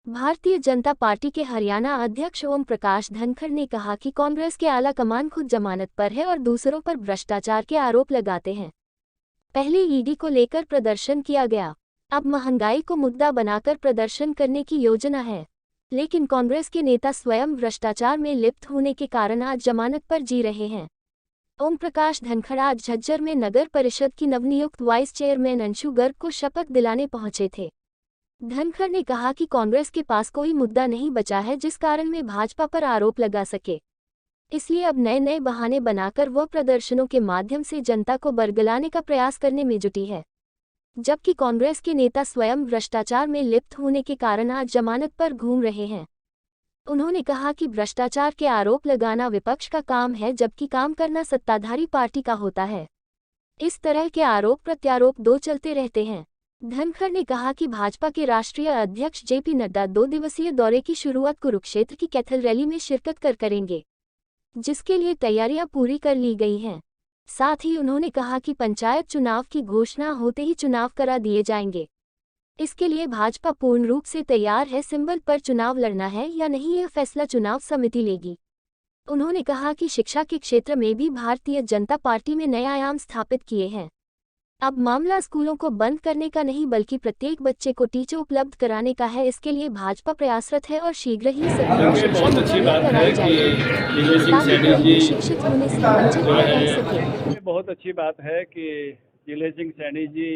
Bharatiya Janata party के हरियाणा अध्यक्ष ओम प्रकाश धनखड़ ने कहा कि कांग्रेस के आला कमान खुद जमानत पर है और दूसरों पर भ्रष्टाचार के आरोप लगाते हैं। पहले ईडी को लेकर प्रदर्शन किया गया, अब महंगाई को मुद्दा बनाकर प्रदर्शन करने की योजना है। लेकिन कांग्रेस के नेता स्वयं भ्रष्टाचार में लिप्त होने के कारण आज जमानत पर जी रहे हैं। ओम प्रकाश धनखड़ आज झज्जर में नगर परिषद की नवनियुक्त वाइस चेयरमैन अंशु गर्ग को शपथ दिलाने पहुंचे थे। धनखड़ ने कहा कि कांग्रेस के पास कोई मुद्दा नहीं बचा है जिस कारण वे भाजपा पर आरोप लगा सके, इसलिए अब नए नए बहाने बनाकर वह प्रदर्शनों के माध्यम से जनता को बरगलाने का प्रयास करने में जुटी है। जबकि कांग्रेस के नेता स्वयं भ्रष्टाचार में लिप्त होने के कारण आज जमानत पर घूम रहे हैं। उन्होंने कहा कि भ्रष्टाचार के आरोप लगाना विपक्ष का काम है जबकि काम करना सत्ताधारी पार्टी का होता है। इस तरह के आरोप प्रत्यारोप दो चलते रहते हैं। धनखड़ ने कहा कि भाजपा के राष्ट्रीय अध्यक्ष जेपी नड्डा 2 दिवसीय दौरे की शुरुआत कुरुक्षेत्र की कैथल रैली में शिरकत कर करेंगे, जिसके लिए तैयारियां पूरी कर ली गई हैं। साथ ही उन्होंने कहा कि पंचायत चुनाव की घोषणा होते ही चुनाव करा दिए जाएंगे। इसके लिए भाजपा पूर्ण रूप से तैयार है। सिंबल पर चुनाव लड़ना है या नहीं, यह फैसला चुनाव समिति लेगी। उन्होंने कहा कि शिक्षा के क्षेत्र में भी भारतीय जनता पार्टी में नए आयाम स्थापित किए हैं। अब मामला स्कूलों को बंद करने का नहीं बल्कि प्रत्येक बच्चे को टीचर उपलब्ध कराने का है। इसके लिए भाजपा प्रयासरत है और शीघ्र ही सभी बहुत अच्छी बात है कि नीलेश सिंह सैनी जी शिक्षित होने से वंचित न रह सके। बहुत अच्छी बात है कि नीलेश सिंह सैनी जी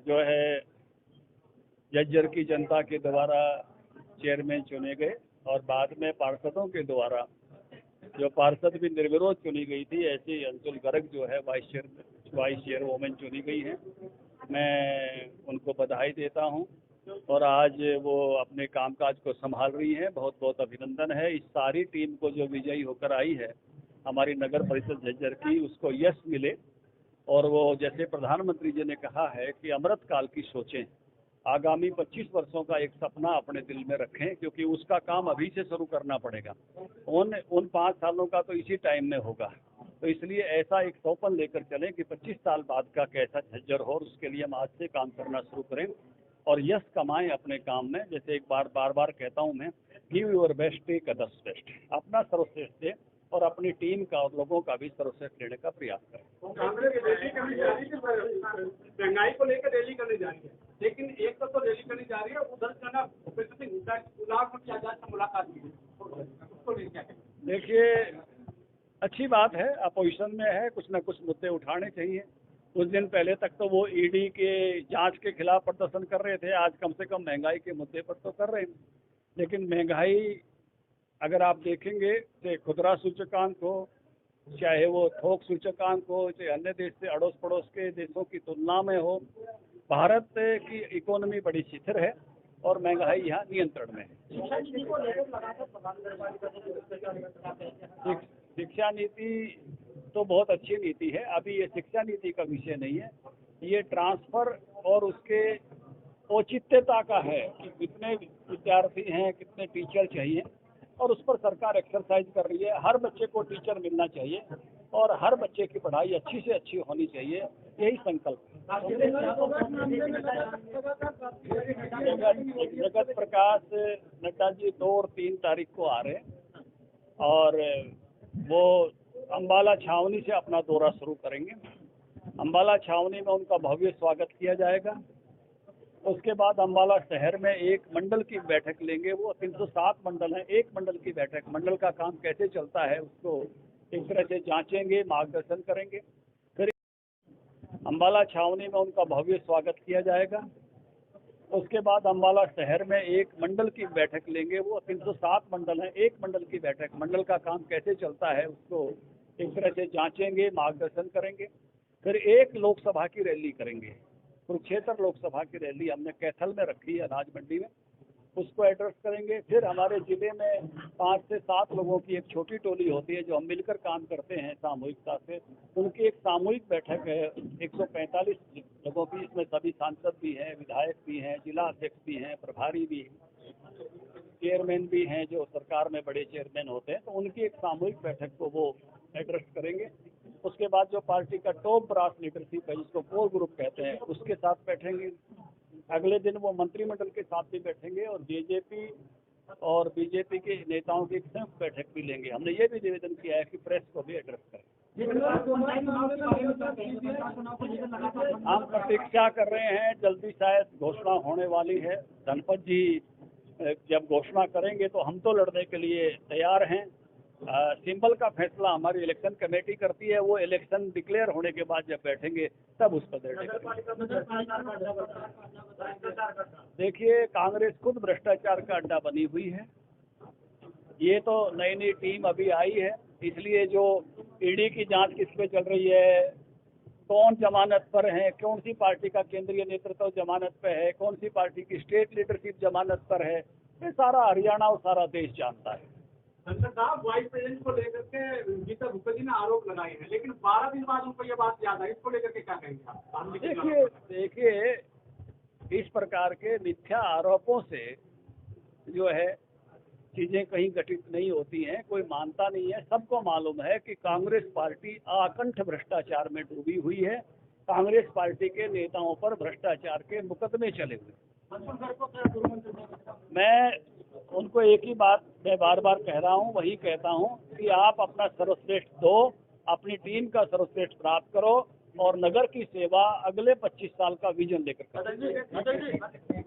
जो है झज्जर की जनता के द्वारा चेयरमैन चुने गए और बाद में पार्षदों के द्वारा जो पार्षद भी निर्विरोध चुनी गई थी, ऐसी अंशुल गर्ग जो है वाइस चेयरवुमेन चुनी गई हैं। मैं उनको बधाई देता हूं और आज वो अपने कामकाज को संभाल रही हैं। बहुत बहुत अभिनंदन है। इस सारी टीम को जो विजयी होकर आई है हमारी नगर परिषद झज्जर की, उसको यश मिले और वो जैसे प्रधानमंत्री जी ने कहा है कि अमृत काल की सोचें, आगामी 25 वर्षों का एक सपना अपने दिल में रखें, क्योंकि उसका काम अभी से शुरू करना पड़ेगा। उन 5 सालों का तो इसी टाइम में होगा, तो इसलिए ऐसा एक सौपन लेकर चलें कि 25 साल बाद का कैसा झज्जर हो, और उसके लिए हम आज से काम करना शुरू करें और यश कमाएं अपने काम में। जैसे एक बार बार कहता हूं मैं, give your best, take others best. अपना सर्वश्रेष्ठ दें और अपनी टीम का और लोगों का भी सर्वश्रेष्ठ लेने का प्रयास करें। महंगाई को लेकर रैली करने जा रही है, लेकिन एक तो रैली करनी जा रही है, उधर से ना मुलाकात की उसको देखिए, अच्छी बात है, अपोजिशन में है, कुछ न कुछ मुद्दे उठाने चाहिए। कुछ दिन पहले तक तो वो ईडी के जांच के खिलाफ प्रदर्शन कर रहे थे, आज कम से कम महंगाई के मुद्दे पर तो कर रहे हैं। लेकिन महंगाई अगर आप देखेंगे तो खुदरा सूचकांक हो, चाहे वो थोक सूचकांक हो, चाहे अन्य देश से अड़ोस पड़ोस के देशों की तुलना में हो, भारत की इकोनॉमी बड़ी शिथिर है और महंगाई यहाँ नियंत्रण में है। शिक्षा नीति तो बहुत अच्छी नीति है। अभी ये शिक्षा नीति का विषय नहीं है, ये ट्रांसफर और उसके औचित्यता का है कि कितने विद्यार्थी हैं, कितने टीचर चाहिए, और उस पर सरकार एक्सरसाइज कर रही है। हर बच्चे को टीचर मिलना चाहिए और हर बच्चे की पढ़ाई अच्छी से अच्छी होनी चाहिए, यही संकल्प है। जगत प्रकाश नड्डा जी 2 और 3 तारीख को आ रहे हैं और वो अम्बाला छावनी से अपना दौरा शुरू करेंगे। अम्बाला छावनी में उनका भव्य स्वागत किया जाएगा। उसके बाद अम्बाला शहर में एक मंडल की बैठक लेंगे। वो 307 मंडल हैं, एक मंडल की बैठक, मंडल का काम कैसे चलता है उसको एक तरह से जांचेंगे, मार्गदर्शन करेंगे। फिर अम्बाला छावनी में उनका भव्य स्वागत किया जाएगा। उसके बाद अम्बाला शहर में एक मंडल की बैठक लेंगे। वो 307 मंडल हैं, एक मंडल की बैठक, मंडल का काम कैसे चलता है उसको एक तरह से जांचेंगे, मार्गदर्शन करेंगे। फिर एक लोकसभा की रैली करेंगे, कुरुक्षेत्र लोकसभा की रैली हमने कैथल में रखी है, अनाज मंडी में, उसको एड्रेस करेंगे। फिर हमारे जिले में 5 से 7 लोगों की एक छोटी टोली होती है जो हम मिलकर काम करते हैं सामूहिकता से, उनकी एक सामूहिक बैठक है 145 लोगों की। इसमें सभी सांसद भी हैं, विधायक भी हैं, जिला अध्यक्ष भी हैं, प्रभारी भी हैं, चेयरमैन भी हैं, जो सरकार में बड़े चेयरमैन होते हैं, तो उनकी एक सामूहिक बैठक को वो एड्रेस करेंगे। उसके बाद जो पार्टी का टॉप ब्रास लीडरशिप है, जिसको कोर ग्रुप कहते हैं, उसके साथ बैठेंगे। अगले दिन वो मंत्रिमंडल के साथ भी बैठेंगे और जेजेपी और बीजेपी के नेताओं की एक संयुक्त बैठक भी लेंगे। हमने ये भी निवेदन किया है कि प्रेस को भी एड्रेस करें। हम प्रतीक्षा कर रहे हैं, जल्दी शायद घोषणा होने वाली है। धनपत जी जब घोषणा करेंगे तो हम तो लड़ने के लिए तैयार हैं। सिंबल का फैसला हमारी इलेक्शन कमेटी करती है, वो इलेक्शन डिक्लेयर होने के बाद जब बैठेंगे तब उस पर निर्णय करेंगे। देखिए, कांग्रेस खुद भ्रष्टाचार का अड्डा बनी हुई है। ये तो नई नई टीम अभी आई है, इसलिए जो ईडी की जांच किस पे चल रही है, कौन जमानत पर है, कौन सी पार्टी का केंद्रीय नेतृत्व जमानत पे है, कौन सी पार्टी की स्टेट लीडरशिप जमानत पर है, ये सारा हरियाणा और सारा देश जानता है। धनखड़ साहब, वाइस प्रेसिडेंट को लेकर के गीता भुक्कड़ जी ने आरोप लगाए हैं, लेकिन 12 दिन बाद उनको ये बात याद आई। इसको लेकर के क्या कहेंगे आप? देखिए, इस प्रकार के मिथ्या आरोपों से जो है चीजें कहीं घटित नहीं होती हैं, कोई मानता नहीं है। सबको मालूम है कि कांग्रेस पार्टी आकंठ भ्रष्टाचार में डूबी हुई है। कांग्रेस पार्टी के नेताओं पर भ्रष्टाचार के मुकदमे चले हुए। मैं उनको एक ही बात मैं बार बार कह रहा हूँ, वही कहता हूँ कि आप अपना सर्वश्रेष्ठ दो, अपनी टीम का सर्वश्रेष्ठ प्राप्त करो और नगर की सेवा अगले 25 साल का विजन लेकर करो।